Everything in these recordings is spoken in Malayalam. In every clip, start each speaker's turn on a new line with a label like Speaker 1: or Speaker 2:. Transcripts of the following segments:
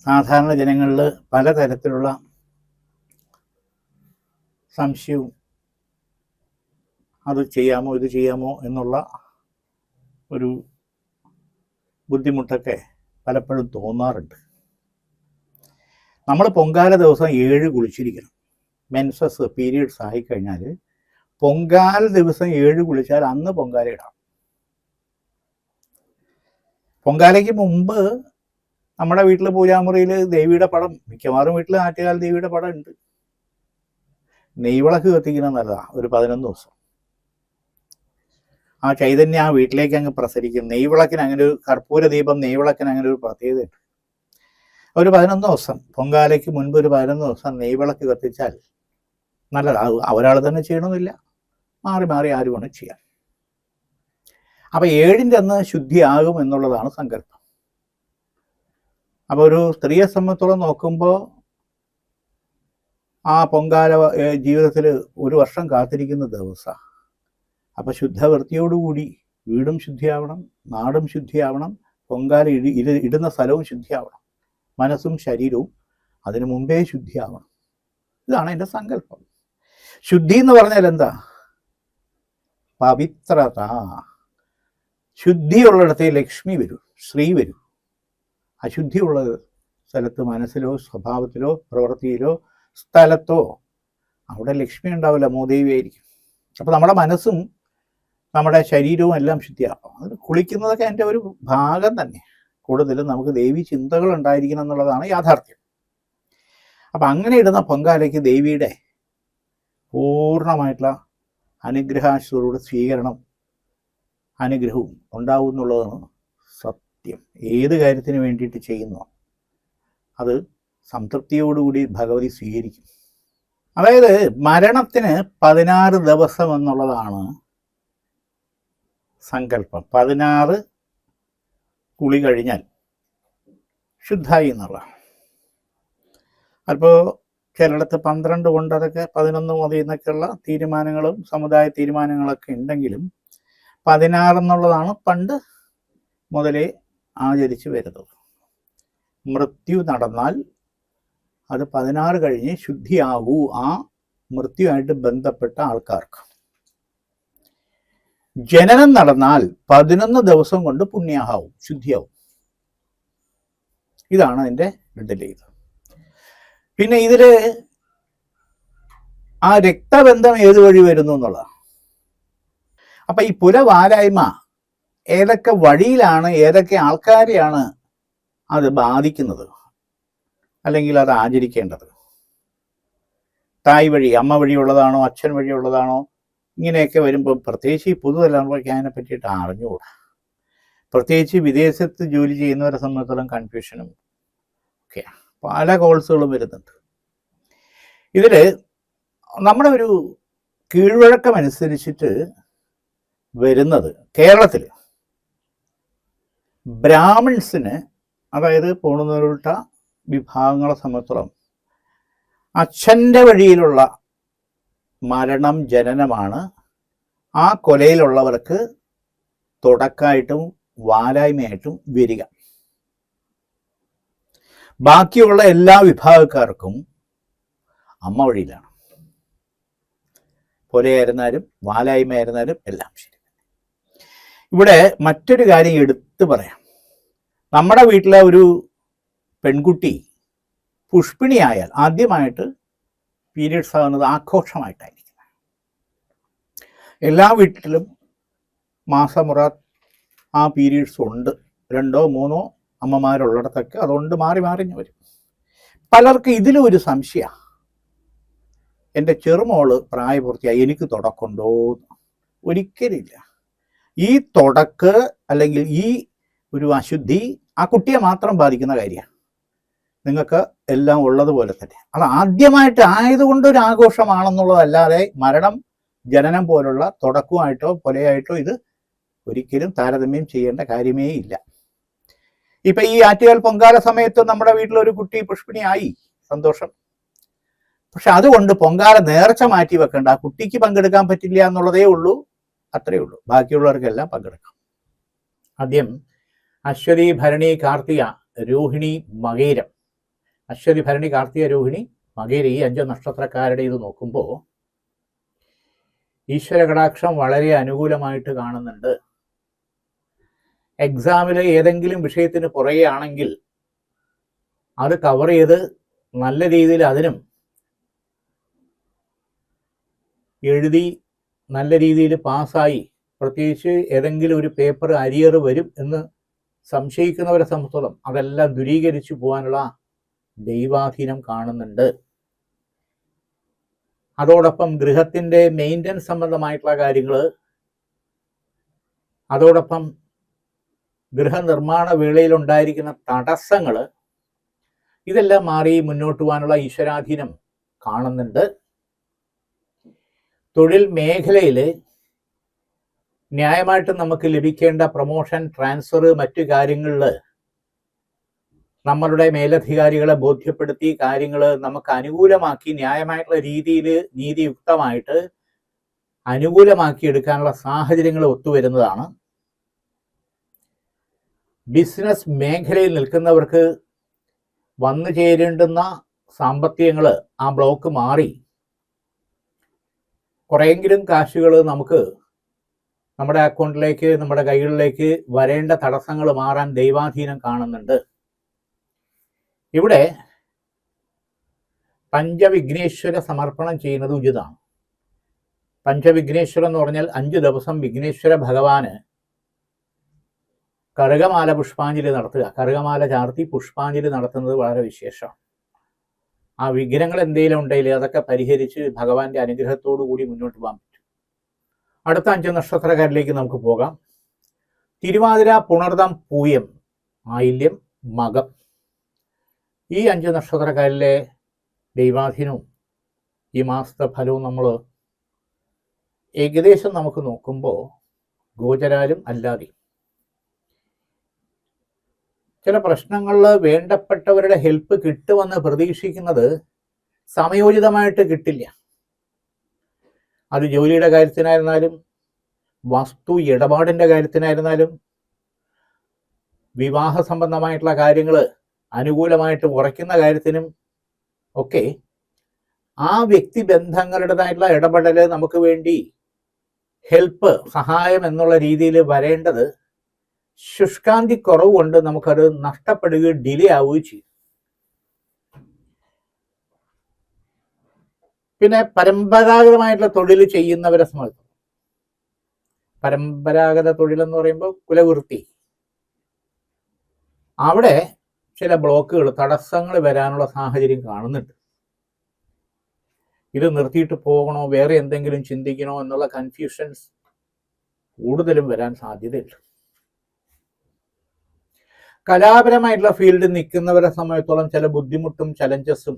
Speaker 1: സാധാരണ ജനങ്ങളിൽ പലതരത്തിലുള്ള സംശയവും അത് ചെയ്യാമോ ഇത് ചെയ്യാമോ എന്നുള്ള ഒരു ബുദ്ധിമുട്ടൊക്കെ പലപ്പോഴും തോന്നാറുണ്ട്. നമ്മൾ പൊങ്കാല ദിവസം 7 കുളിച്ചിരിക്കണം. മെൻസസ് പീരീഡ്സ് ആയിക്കഴിഞ്ഞാൽ പൊങ്കാല ദിവസം 7 കുളിച്ചാൽ അന്ന് പൊങ്കാല ഇടാം. പൊങ്കാലയ്ക്ക് മുമ്പ് നമ്മുടെ വീട്ടിൽ പൂജാമുറിയിൽ ദേവിയുടെ പടം, മിക്കവാറും വീട്ടിൽ ആറ്റുകാൽ ദേവിയുടെ പടം ഉണ്ട്. നെയ്വിളക്ക് കത്തിക്കുന്നത് നല്ലതാണ്. ഒരു 11 ദിവസം ആ ചൈതന്യം ആ വീട്ടിലേക്ക് അങ്ങ് പ്രസരിക്കും. നെയ്വിളക്കിന് അങ്ങനെ ഒരു കർപ്പൂര ദീപം, നെയ്വിളക്കിന് അങ്ങനെ ഒരു പ്രത്യേകതയുണ്ട്. ഒരു 11 ദിവസം, പൊങ്കാലയ്ക്ക് മുൻപ് ഒരു 11 ദിവസം നെയ്വിളക്ക് കത്തിച്ചാൽ നല്ലതാണ്. ഒരാൾ തന്നെ ചെയ്യണമെന്നില്ല, മാറി മാറി ആരും വേണം ചെയ്യാം. അപ്പം 7ൻ്റെ അന്ന് ശുദ്ധിയാകും എന്നുള്ളതാണ് സങ്കല്പം. അപ്പോൾ ഒരു സ്ത്രീയെ സംബന്ധിച്ചോളം നോക്കുമ്പോൾ ആ പൊങ്കാല ജീവിതത്തിൽ 1 വർഷം കാത്തിരിക്കുന്ന ദിവസമാണ്. അപ്പം ശുദ്ധവൃത്തിയോടുകൂടി വീടും ശുദ്ധിയാവണം, നാടും ശുദ്ധിയാവണം, പൊങ്കാല ഇടുന്ന സ്ഥലവും ശുദ്ധിയാവണം, മനസ്സും ശരീരവും അതിനു മുമ്പേ ശുദ്ധിയാവണം. ഇതാണ് എൻ്റെ സങ്കല്പം. ശുദ്ധി എന്ന് പറഞ്ഞാൽ എന്താ? പവിത്രത. ശുദ്ധിയുള്ളിടത്തേ ലക്ഷ്മി വരൂ, ശ്രീ വരൂ. അശുദ്ധിയുള്ള സ്ഥലത്ത് മനസ്സിലോ സ്വഭാവത്തിലോ പ്രവൃത്തിയിലോ സ്ഥലത്തോ അവിടെ ലക്ഷ്മി ഉണ്ടാവില്ല, മൂദേവിയായിരിക്കും. അപ്പോൾ നമ്മുടെ മനസ്സും നമ്മുടെ ശരീരവും എല്ലാം ശുദ്ധിയാകും. അത് കുളിക്കുന്നതൊക്കെ എൻ്റെ ഒരു ഭാഗം തന്നെ. കൂടുതലും നമുക്ക് ദേവി ചിന്തകൾ ഉണ്ടായിരിക്കണം എന്നുള്ളതാണ് യാഥാർത്ഥ്യം. അപ്പം അങ്ങനെ ഇടുന്ന പൊങ്കാലയ്ക്ക് ദേവിയുടെ പൂർണ്ണമായിട്ടുള്ള അനുഗ്രഹാശ്വരോട് സ്വീകരണം, അനുഗ്രഹവും ഉണ്ടാവും എന്നുള്ളതാണ് സത്യം. ഏത് കാര്യത്തിന് വേണ്ടിയിട്ട് ചെയ്യുന്നോ അത് സംതൃപ്തിയോടുകൂടി ഭഗവതി സ്വീകരിക്കും. അതായത് മരണത്തിന് 16 ദിവസം എന്നുള്ളതാണ് സങ്കല്പം. 16 കുളി കഴിഞ്ഞാൽ ശുദ്ധായി എന്നുള്ള. അപ്പോൾ ചിലയിടത്ത് 12 കൊണ്ട് അതൊക്കെ 11 മതി എന്നൊക്കെയുള്ള തീരുമാനങ്ങളും സമുദായ തീരുമാനങ്ങളൊക്കെ ഉണ്ടെങ്കിലും 16 എന്നുള്ളതാണ് പണ്ട് മുതലേ ആചരിച്ചു വരുന്നത്. മൃത്യു നടന്നാൽ അത് 16 കഴിഞ്ഞ് ശുദ്ധിയാകൂ ആ മൃത്യുവായിട്ട് ബന്ധപ്പെട്ട ആൾക്കാർക്ക്. ജനനം നടന്നാൽ 11 ദിവസം കൊണ്ട് പുണ്യാഹാവും, ശുദ്ധിയാവും. ഇതാണ് അതിൻ്റെ ഇത്. പിന്നെ ഇതില് ആ രക്തബന്ധം ഏത് വഴി വരുന്നു എന്നുള്ളതാണ്. അപ്പൊ ഈ പുലവാലായ്മ ഏതൊക്കെ വഴിയിലാണ്, ഏതൊക്കെ ആൾക്കാരെയാണ് അത് ബാധിക്കുന്നത്, അല്ലെങ്കിൽ അത് ആചരിക്കേണ്ടത്? തായ് വഴി, അമ്മ വഴിയുള്ളതാണോ, അച്ഛൻ വഴിയുള്ളതാണോ? ഇങ്ങനെയൊക്കെ വരുമ്പോൾ പ്രത്യേകിച്ച് ഈ പുതുതലമുറയ്ക്ക് അതിനെ പറ്റിയിട്ട് അറിഞ്ഞുകൂടാ. പ്രത്യേകിച്ച് വിദേശത്ത് ജോലി ചെയ്യുന്നവരെ സംബന്ധിച്ചിടത്തോളം കൺഫ്യൂഷനും ഒക്കെയാണ്. പല കോഴ്സുകളും വരുന്നുണ്ട്. ഇതിൽ നമ്മുടെ ഒരു കീഴ്വഴക്കം അനുസരിച്ചിട്ട് വരുന്നത് കേരളത്തിൽ ബ്രാഹ്മിൺസിന്, അതായത് പൂർണ്ണനൂൽട്ട വിഭാഗങ്ങളെ സംബന്ധിച്ചിടത്തോളം അച്ഛൻ്റെ വഴിയിലുള്ള മരണം, ജനനമാണ് ആ കൊലയിലുള്ളവർക്ക് തുടക്കമായിട്ടും വാലായ്മയായിട്ടും വരിക. ബാക്കിയുള്ള എല്ലാ വിഭാഗക്കാർക്കും അമ്മ വഴിയിലാണ്. കൊലയായിരുന്നാലും വാലായ്മയായിരുന്നാലും എല്ലാം ശരി. ഇവിടെ മറ്റൊരു കാര്യം എടുത്തു പറയാം. നമ്മുടെ വീട്ടിലെ ഒരു പെൺകുട്ടി പുഷ്പിണിയായാൽ ആദ്യമായിട്ട് പീരീഡ്സ് ആകുന്നത് ആഘോഷമായിട്ടായിരിക്കും. എല്ലാ വീട്ടിലും മാസമുറ ആ പീരീഡ്സ് ഉണ്ട്. 2 or 3 അമ്മമാരുള്ളിടത്തൊക്കെ അതുകൊണ്ട് മാറി മാറി വരും. പലർക്ക് ഇതിലും ഒരു സംശയമാണ്, എൻ്റെ ചെറുമോള് പ്രായപൂർത്തിയായി, എനിക്ക് തുടക്കമുണ്ടോ? ഒരിക്കലില്ല. ഈ തുടക്ക് അല്ലെങ്കിൽ ഈ ഒരു അശുദ്ധി ആ കുട്ടിയെ മാത്രം ബാധിക്കുന്ന കാര്യമാണ്. നിങ്ങൾക്ക് എല്ലാം ഉള്ളതുപോലെ തന്നെ. അത് ആദ്യമായിട്ട് ആയതുകൊണ്ട് ഒരു ആഘോഷമാണെന്നുള്ളതല്ലാതെ മരണം, ജനനം പോലുള്ള തുടക്കമായിട്ടോ കൊലയായിട്ടോ ഇത് ഒരിക്കലും താരതമ്യം ചെയ്യേണ്ട കാര്യമേ ഇല്ല. ഇപ്പൊ ഈ ആറ്റുകാൽ പൊങ്കാല സമയത്ത് നമ്മുടെ വീട്ടിലൊരു കുട്ടി പുഷ്പിണിയായി, സന്തോഷം. പക്ഷെ അതുകൊണ്ട് പൊങ്കാല നേർച്ച മാറ്റി വെക്കേണ്ട. ആ കുട്ടിക്ക് പങ്കെടുക്കാൻ പറ്റില്ല എന്നുള്ളതേ ഉള്ളൂ, അത്രയേ ഉള്ളൂ. ബാക്കിയുള്ളവർക്കെല്ലാം പങ്കെടുക്കാം. ആദ്യം അശ്വതി, ഭരണി, കാർത്തിക, രോഹിണി, മകയിരം അശ്വതി, ഭരണി, കാർത്തിക, രോഹിണി, മകയിര ഈ 5 നക്ഷത്രക്കാരുടെ ഇത് നോക്കുമ്പോൾ ഈശ്വര കടാക്ഷം വളരെ അനുകൂലമായിട്ട് കാണുന്നുണ്ട്. എക്സാമിൽ ഏതെങ്കിലും വിഷയത്തിന് പുറകെ ആണെങ്കിൽ അത് കവർ ചെയ്ത് നല്ല രീതിയിൽ അതിനും എഴുതി നല്ല രീതിയിൽ പാസ്സായി, പ്രത്യേകിച്ച് ഏതെങ്കിലും ഒരു പേപ്പർ അരിയർ വരും എന്ന് സംശയിക്കുന്നവരെ സംബന്ധിച്ചോളം അതെല്ലാം ദൂരീകരിച്ചു പോകാനുള്ള ദൈവാധീനം കാണുന്നുണ്ട്. അതോടൊപ്പം ഗൃഹത്തിൻ്റെ മെയിൻ്റനൻസ് സംബന്ധമായിട്ടുള്ള കാര്യങ്ങൾ, അതോടൊപ്പം ഗൃഹനിർമ്മാണ വേളയിലുണ്ടായിരിക്കുന്ന തടസ്സങ്ങൾ, ഇതെല്ലാം മാറി മുന്നോട്ട് പോകാനുള്ള ഈശ്വരാധീനം കാണുന്നുണ്ട്. തൊഴിൽ മേഖലയിൽ ന്യായമായിട്ട് നമുക്ക് ലഭിക്കേണ്ട പ്രൊമോഷൻ, ട്രാൻസ്ഫർ, മറ്റു കാര്യങ്ങളിൽ നമ്മളുടെ മേലധികാരികളെ ബോധ്യപ്പെടുത്തി കാര്യങ്ങൾ നമുക്ക് അനുകൂലമാക്കി ന്യായമായിട്ടുള്ള രീതിയിൽ നീതിയുക്തമായിട്ട് അനുകൂലമാക്കി എടുക്കാനുള്ള സാഹചര്യങ്ങൾ ഒത്തുവരുന്നതാണ്. ബിസിനസ് മേഖലയിൽ നിൽക്കുന്നവർക്ക് വന്നു ചേരേണ്ടുന്ന സാമ്പത്തികങ്ങൾ ആ ബ്ലോക്ക് മാറി കുറേയെങ്കിലും കാശുകൾ നമുക്ക് നമ്മുടെ അക്കൗണ്ടിലേക്ക്, നമ്മുടെ കൈകളിലേക്ക് വരേണ്ട തടസ്സങ്ങൾ മാറാൻ ദൈവാധീനം കാണുന്നുണ്ട്. ഇവിടെ പഞ്ചവിഘ്നേശ്വര സമർപ്പണം ചെയ്യുന്നത് ഉചിതമാണ്. പഞ്ചവിഘ്നേശ്വരം എന്ന് പറഞ്ഞാൽ 5 ദിവസം വിഘ്നേശ്വര ഭഗവാന് കറുകമാല പുഷ്പാഞ്ജലി നടത്തുക. കറുകമാല ചാർത്തി പുഷ്പാഞ്ജലി നടത്തുന്നത് വളരെ വിശേഷമാണ്. ആ വിഘ്നങ്ങൾ എന്തെങ്കിലും ഉണ്ടെങ്കിൽ അതൊക്കെ പരിഹരിച്ച് ഭഗവാന്റെ അനുഗ്രഹത്തോടു കൂടി മുന്നോട്ട് പോകാൻ പറ്റും. അടുത്ത 5 നക്ഷത്രക്കാരിലേക്ക് നമുക്ക് പോകാം. തിരുവാതിര, പുണർദം, പൂയം, ആയില്യം, മകം. ഈ 5 നക്ഷത്രക്കാരിലെ ദൈവാധീനവും ഈ മാസത്തെ ഫലവും നമ്മൾ ഏകദേശം നമുക്ക് നോക്കുമ്പോൾ ഗോചരാലും അല്ലാതെ ചില പ്രശ്നങ്ങളിൽ വേണ്ടപ്പെട്ടവരുടെ ഹെൽപ്പ് കിട്ടുമെന്ന് പ്രതീക്ഷിക്കുന്നത് സമയോചിതമായിട്ട് കിട്ടില്ല. അത് ജോലിയുടെ കാര്യത്തിനായിരുന്നാലും, വസ്തു ഇടപാടിൻ്റെ കാര്യത്തിനായിരുന്നാലും, വിവാഹ സംബന്ധമായിട്ടുള്ള കാര്യങ്ങൾ അനുകൂലമായിട്ട് ഉറയ്ക്കുന്ന കാര്യത്തിനും ഒക്കെ ആ വ്യക്തി ബന്ധങ്ങളുടേതായിട്ടുള്ള ഇടപെടൽ നമുക്ക് വേണ്ടി ഹെൽപ്പ്, സഹായം എന്നുള്ള രീതിയിൽ വരേണ്ടത് ശുഷ്കാന്തി കുറവ് കൊണ്ട് നമുക്കത് നഷ്ടപ്പെടുകയും ഡിലേ ആവുകയും ചെയ്യും. പിന്നെ പരമ്പരാഗതമായിട്ടുള്ള തൊഴിൽ ചെയ്യുന്നവരെ സംബന്ധിച്ച്, പരമ്പരാഗത തൊഴിലെന്ന് പറയുമ്പോൾ കുലവൃത്തി, അവിടെ ചില ബ്ലോക്കുകൾ, തടസ്സങ്ങൾ വരാനുള്ള സാഹചര്യം കാണുന്നുണ്ട്. ഇത് നിർത്തിയിട്ട് പോകണോ, വേറെ എന്തെങ്കിലും ചിന്തിക്കണോ എന്നുള്ള കൺഫ്യൂഷൻസ് കൂടുതലും വരാൻ സാധ്യതയുണ്ട്. കലാപരമായിട്ടുള്ള ഫീൽഡിൽ നിൽക്കുന്നവരെ സംബന്ധിച്ചോളം ചില ബുദ്ധിമുട്ടും ചലഞ്ചസും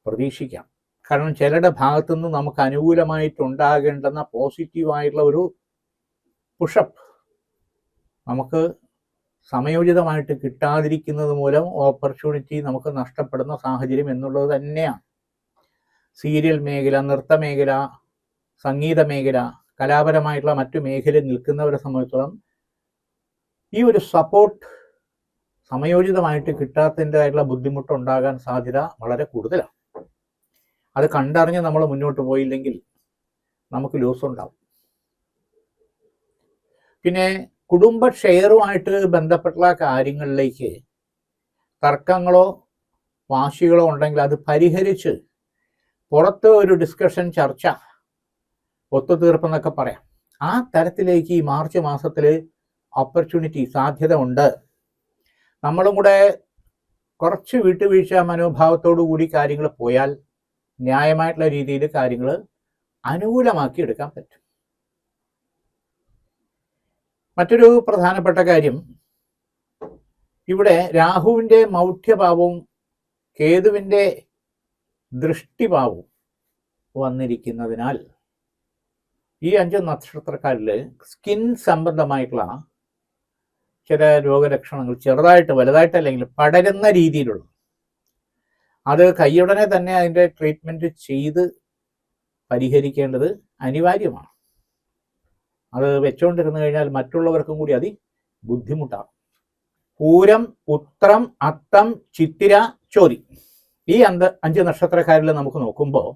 Speaker 1: പ്രതീക്ഷിക്കാം. കാരണം ചിലരുടെ ഭാഗത്തു നിന്ന് നമുക്ക് അനുകൂലമായിട്ടുണ്ടാകേണ്ടുന്ന പോസിറ്റീവായിട്ടുള്ള ഒരു പുഷപ്പ് നമുക്ക് സമയോചിതമായിട്ട് കിട്ടാതിരിക്കുന്നത് മൂലം ഓപ്പർച്യൂണിറ്റി നമുക്ക് നഷ്ടപ്പെടുന്ന സാഹചര്യം എന്നുള്ളത് തന്നെയാണ്. സീരിയൽ മേഖല, നൃത്ത മേഖല, സംഗീത മേഖല, കലാപരമായിട്ടുള്ള മറ്റു മേഖലയിൽ നിൽക്കുന്നവരെ സംബന്ധിച്ചോളം ഈ ഒരു സപ്പോർട്ട് സമയോചിതമായിട്ട് കിട്ടാത്തതിൻ്റെതായിട്ടുള്ള ബുദ്ധിമുട്ടുണ്ടാകാൻ സാധ്യത വളരെ കൂടുതലാണ്. അത് കണ്ടറിഞ്ഞ് നമ്മൾ മുന്നോട്ട് പോയില്ലെങ്കിൽ നമുക്ക് ലോസ് ഉണ്ടാവും. പിന്നെ കുടുംബ ഷെയറുമായിട്ട് ബന്ധപ്പെട്ടുള്ള കാര്യങ്ങളിലേക്ക് തർക്കങ്ങളോ വാശികളോ ഉണ്ടെങ്കിൽ അത് പരിഹരിച്ച് പുറത്ത് ഒരു ഡിസ്കഷൻ, ചർച്ച, ഒത്തുതീർപ്പെന്നൊക്കെ പറയാം. ആ തരത്തിലേക്ക് ഈ മാർച്ച് മാസത്തിൽ ഓപ്പർച്യൂണിറ്റി, സാധ്യത ഉണ്ട്. നമ്മളും കൂടെ കുറച്ച് വിട്ടുവീഴ്ച മനോഭാവത്തോടു കൂടി കാര്യങ്ങൾ പോയാൽ ന്യായമായിട്ടുള്ള രീതിയിൽ കാര്യങ്ങൾ അനുകൂലമാക്കി എടുക്കാൻ പറ്റും. മറ്റൊരു പ്രധാനപ്പെട്ട കാര്യം, ഇവിടെ രാഹുവിൻ്റെ മൗഢ്യഭാവവും കേതുവിൻ്റെ ദൃഷ്ടിഭാവവും വന്നിരിക്കുന്നതിനാൽ ഈ 5 നക്ഷത്രക്കാരിൽ സ്കിൻ സംബന്ധമായിട്ടുള്ള ചില രോഗലക്ഷണങ്ങൾ ചെറുതായിട്ട് വലുതായിട്ടല്ലെങ്കിൽ പടരുന്ന രീതിയിലുള്ള, അത് കൈയുടനെ തന്നെ അതിൻ്റെ ട്രീറ്റ്മെൻറ്റ് ചെയ്ത് പരിഹരിക്കേണ്ടത് അനിവാര്യമാണ്. അത് വെച്ചുകൊണ്ടിരുന്നു കഴിഞ്ഞാൽ മറ്റുള്ളവർക്കും കൂടി അത് ബുദ്ധിമുട്ടാണ്. പൂരം, ഉത്രം, അത്തം, ചിത്തിര, ചോതി. ഈ 5 നക്ഷത്രക്കാരിൽ നമുക്ക് നോക്കുമ്പോൾ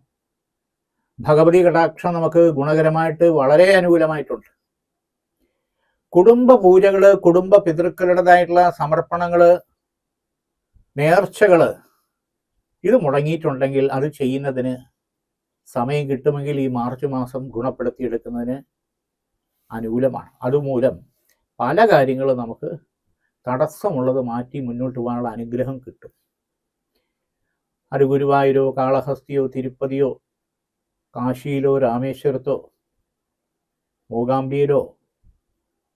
Speaker 1: ഭഗവതി കടാക്ഷം നമുക്ക് ഗുണകരമായിട്ട് വളരെ അനുകൂലമായിട്ടുണ്ട്. കുടുംബ പൂജകള്, കുടുംബ പിതൃക്കളുടേതായിട്ടുള്ള സമർപ്പണങ്ങള്, നേർച്ചകള് ഇത് മുടങ്ങിയിട്ടുണ്ടെങ്കിൽ അത് ചെയ്യുന്നതിന് സമയം കിട്ടുമെങ്കിൽ ഈ മാർച്ച് മാസം ഗുണപ്പെടുത്തിയെടുക്കുന്നതിന് അനുകൂലമാണ്. അതുമൂലം പല കാര്യങ്ങളും നമുക്ക് തടസ്സമുള്ളത് മാറ്റി മുന്നോട്ട് പോകാനുള്ള അനുഗ്രഹം കിട്ടും. അത് ഗുരുവായൂരോ കാളഹസ്തിയോ തിരുപ്പതിയോ കാശിയിലോ രാമേശ്വരത്തോ മൂകാംബിയിലോ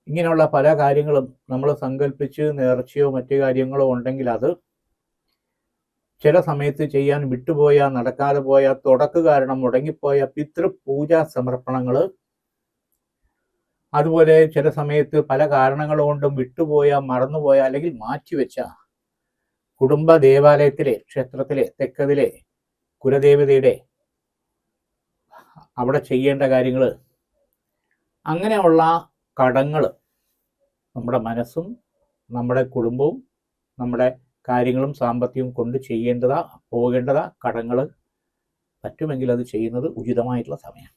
Speaker 1: ഇങ്ങനെയുള്ള പല കാര്യങ്ങളും നമ്മൾ സങ്കല്പിച്ച് നേർച്ചയോ മറ്റു കാര്യങ്ങളോ ഉണ്ടെങ്കിൽ അത് ചില സമയത്ത് ചെയ്യാൻ വിട്ടുപോയ, നടക്കാതെ പോയ, തുടക്ക് കാരണം മുടങ്ങിപ്പോയ പിതൃപൂജാ സമർപ്പണങ്ങൾ, അതുപോലെ ചില സമയത്ത് പല കാരണങ്ങൾ കൊണ്ടും വിട്ടുപോയ, മറന്നുപോയ അല്ലെങ്കിൽ മാറ്റിവെച്ച കുടുംബ ദേവാലയത്തിലെ, ക്ഷേത്രത്തിലെ, തെക്കതിലെ കുലദേവതയുടെ അവിടെ ചെയ്യേണ്ട കാര്യങ്ങൾ, അങ്ങനെയുള്ള കടങ്ങൾ നമ്മുടെ മനസ്സും നമ്മുടെ കുടുംബവും നമ്മുടെ കാര്യങ്ങളും സാമ്പത്തികവും കൊണ്ട് പോകേണ്ടതാ കടങ്ങൾ പറ്റുമെങ്കിൽ അത് ചെയ്യുന്നത് ഉചിതമായിട്ടുള്ള സമയം.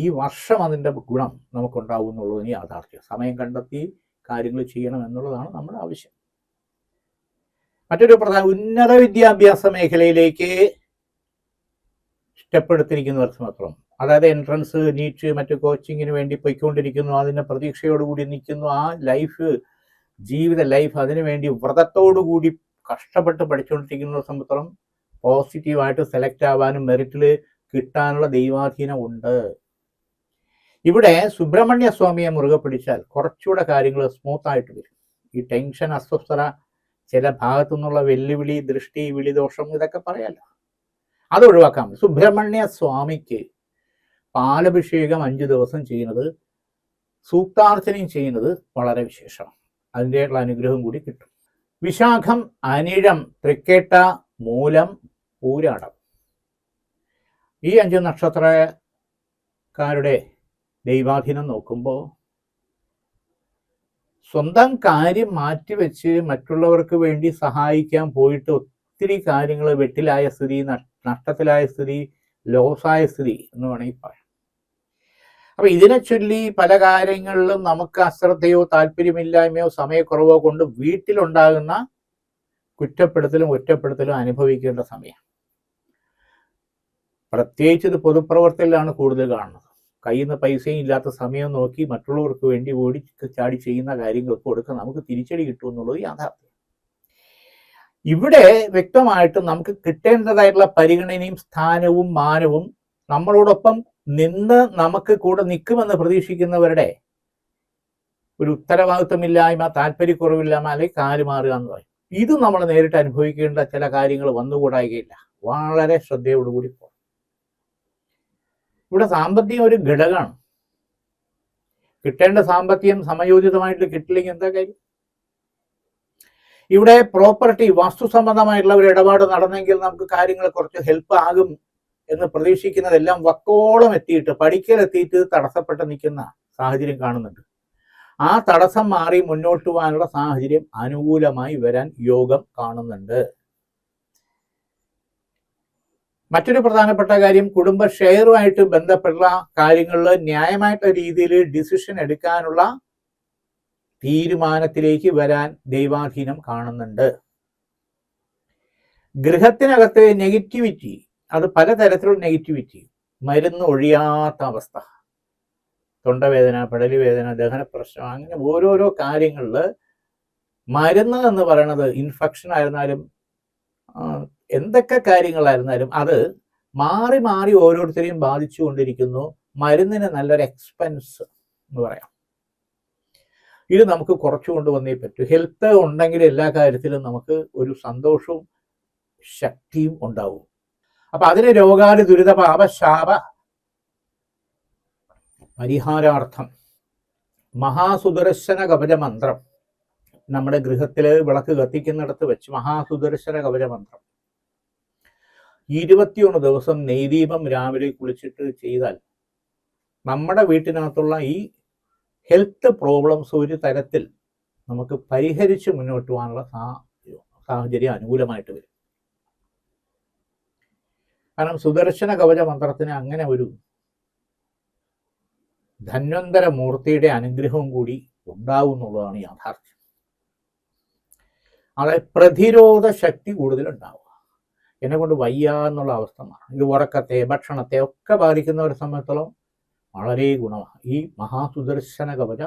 Speaker 1: ഈ വർഷം അതിൻ്റെ ഗുണം നമുക്കുണ്ടാവും എന്നുള്ളതിന് യാഥാർത്ഥ്യം. സമയം കണ്ടെത്തി കാര്യങ്ങൾ ചെയ്യണം എന്നുള്ളതാണ് നമ്മുടെ ആവശ്യം. മറ്റൊരു പ്രധാന ഉന്നത വിദ്യാഭ്യാസ മേഖലയിലേക്ക് സ്റ്റെപ്പ് എടുത്തിരിക്കുന്നവർക്ക് മാത്രം, അതായത് എൻട്രൻസ്, നീറ്റ്, മറ്റു കോച്ചിങ്ങിന് വേണ്ടി പോയിക്കൊണ്ടിരിക്കുന്നു, അതിൻ്റെ പ്രതീക്ഷയോടുകൂടി നിൽക്കുന്നു, ആ ജീവിത ലൈഫ് അതിനുവേണ്ടി വ്രതത്തോടുകൂടി കഷ്ടപ്പെട്ട് പഠിച്ചുകൊണ്ടിരിക്കുന്ന സംബന്ധിച്ചിടത്തോളം പോസിറ്റീവായിട്ട് സെലക്ട് ആവാനും മെറിറ്റിൽ കിട്ടാനുള്ള ദൈവാധീനം ഉണ്ട്. ഇവിടെ സുബ്രഹ്മണ്യ സ്വാമിയെ മുറുകെ പിടിച്ചാൽ കുറച്ചുകൂടെ കാര്യങ്ങൾ സ്മൂത്തായിട്ട് വരും. ഈ ടെൻഷൻ, അസ്വസ്ഥത, ചില ഭാഗത്തു നിന്നുള്ള വെല്ലുവിളി, ദൃഷ്ടി, വിളിദോഷം ഇതൊക്കെ പറയാമല്ലോ, അത് ഒഴിവാക്കാം. സുബ്രഹ്മണ്യ സ്വാമിക്ക് പാലഭിഷേകം 5 ദിവസം ചെയ്യുന്നത്, സൂക്താർച്ചനയും ചെയ്യുന്നത് വളരെ വിശേഷമാണ്. അതിൻ്റെയുള്ള അനുഗ്രഹം കൂടി കിട്ടും. വിശാഖം, അനിഴം, തൃക്കേട്ട, മൂലം, പൂരാടം ഈ 5 നക്ഷത്രക്കാരുടെ ദൈവാധീനം നോക്കുമ്പോൾ സ്വന്തം കാര്യം മാറ്റിവെച്ച് മറ്റുള്ളവർക്ക് വേണ്ടി സഹായിക്കാൻ പോയിട്ട് ഒത്തിരി കാര്യങ്ങൾ വെട്ടിലായ സ്ഥിതി, നഷ്ടത്തിലായ സ്ഥിതി, ലോസായ സ്ഥിതി എന്ന് വേണമെങ്കിൽ പറയാം. അപ്പൊ ഇതിനെ ചൊല്ലി പല കാര്യങ്ങളിലും നമുക്ക് അശ്രദ്ധയോ താല്പര്യമില്ലായ്മയോ സമയക്കുറവോ കൊണ്ട് വീട്ടിലുണ്ടാകുന്ന കുറ്റപ്പെടുത്തലും ഒറ്റപ്പെടുത്തലും അനുഭവിക്കേണ്ട സമയം. പ്രത്യേകിച്ച് ഇത് പൊതുപ്രവർത്തനത്തിലാണ് കൂടുതൽ കാണുന്നത്. കയ്യിൽ നിന്ന് പൈസയും ഇല്ലാത്ത സമയം നോക്കി മറ്റുള്ളവർക്ക് വേണ്ടി ഓടി ചാടി ചെയ്യുന്ന കാര്യങ്ങൾക്ക് കൊടുക്കുക നമുക്ക് തിരിച്ചടി കിട്ടും എന്നുള്ളത് യാഥാർത്ഥ്യം. ഇവിടെ വ്യക്തമായിട്ട് നമുക്ക് കിട്ടേണ്ടതായിട്ടുള്ള പരിഗണനയും സ്ഥാനവും മാനവും നമ്മളോടൊപ്പം നിന്ന് നമുക്ക് കൂടെ നിൽക്കുമെന്ന് പ്രതീക്ഷിക്കുന്നവരുടെ ഒരു ഉത്തരവാദിത്വമില്ലായ്മ, താല്പര്യക്കുറവില്ലായ്മ, അല്ലെങ്കിൽ കാലുമാറുക എന്ന് പറയും. ഇത് നമ്മൾ നേരിട്ട് അനുഭവിക്കേണ്ട ചില കാര്യങ്ങൾ വന്നുകൂടായികയില്ല. വളരെ ശ്രദ്ധയോടുകൂടി പോകും. ഇവിടെ സാമ്പത്തികം ഒരു ഘടകമാണ്. കിട്ടേണ്ട സാമ്പത്തികം സമയോചിതമായിട്ട് കിട്ടില്ലെങ്കിൽ എന്താ കാര്യം? ഇവിടെ പ്രോപ്പർട്ടി, വാസ്തു സംബന്ധമായിട്ടുള്ള ഒരു ഇടപാട് നടന്നെങ്കിൽ നമുക്ക് കാര്യങ്ങൾ കുറച്ച് ഹെൽപ്പ് ആകും എന്ന് പ്രതീക്ഷിക്കുന്നതെല്ലാം വക്കോളം എത്തിയിട്ട്, പഠിക്കലെത്തിയിട്ട് തടസ്സപ്പെട്ട് നിൽക്കുന്ന സാഹചര്യം കാണുന്നുണ്ട്. ആ തടസ്സം മാറി മുന്നോട്ട് പോകാനുള്ള സാഹചര്യം അനുകൂലമായി വരാൻ യോഗം കാണുന്നുണ്ട്. മറ്റൊരു പ്രധാനപ്പെട്ട കാര്യം, കുടുംബ ഷെയറുമായിട്ട് ബന്ധപ്പെട്ട കാര്യങ്ങളിൽ ന്യായമായിട്ടുള്ള രീതിയിൽ ഡിസിഷൻ എടുക്കാനുള്ള തീരുമാനത്തിലേക്ക് വരാൻ ദൈവാധീനം കാണുന്നുണ്ട്. ഗൃഹത്തിനകത്ത് നെഗറ്റിവിറ്റി, അത് പലതരത്തിലുള്ള നെഗറ്റിവിറ്റി, മരുന്ന് ഒഴിയാത്ത അവസ്ഥ, തൊണ്ടവേദന, പെടലുവേദന, ദഹന പ്രശ്നം, അങ്ങനെ ഓരോരോ കാര്യങ്ങളിൽ മരുന്ന് എന്ന് പറയുന്നത് ഇൻഫെക്ഷൻ ആയിരുന്നാലും എന്തൊക്കെ കാര്യങ്ങളായിരുന്നാലും അത് മാറി മാറി ഓരോരുത്തരെയും ബാധിച്ചു കൊണ്ടിരിക്കുന്നു. മരുന്നിന് നല്ലൊരു എക്സ്പെൻസ് എന്ന് പറയാം. ഇത് നമുക്ക് കുറച്ചു കൊണ്ടുവന്നേ പറ്റൂ. ഹെൽത്ത് ഉണ്ടെങ്കിൽ എല്ലാ കാര്യത്തിലും നമുക്ക് ഒരു സന്തോഷവും ശക്തിയും ഉണ്ടാവും. അപ്പൊ അതിന് രോഗാദി ദുരിത പാപശാപ പരിഹാരാർത്ഥം മഹാസുദർശന കവച മന്ത്രം നമ്മുടെ ഗൃഹത്തില് വിളക്ക് കത്തിക്കുന്നിടത്ത് വെച്ച് മഹാസുദർശന കവച മന്ത്രം 21 ദിവസം നെയ്ദീപം രാവിലെ കുളിച്ചിട്ട് ചെയ്താൽ നമ്മുടെ വീട്ടിനകത്തുള്ള ഈ ഹെൽത്ത് പ്രോബ്ലംസ് ഒരു തരത്തിൽ നമുക്ക് പരിഹരിച്ച് മുന്നോട്ട് പോകാനുള്ള സാഹചര്യം അനുകൂലമായിട്ട് വരും. കാരണം സുദർശന കവച മന്ത്രത്തിന് അങ്ങനെ ഒരു ധന്വന്തര മൂർത്തിയുടെ അനുഗ്രഹവും കൂടി ഉണ്ടാവും എന്നുള്ളതാണ് യാഥാർത്ഥ്യം. അതായത് പ്രതിരോധ ശക്തി കൂടുതലുണ്ടാവുക. എന്നെ കൊണ്ട് വയ്യ എന്നുള്ള അവസ്ഥ മാറും. ഇത് ഉറക്കത്തെ, ഭക്ഷണത്തെ ഒക്കെ ബാധിക്കുന്നവരെ സംബന്ധിച്ചോളം വളരെ ഗുണമാണ് ഈ മഹാസുദർശന കവച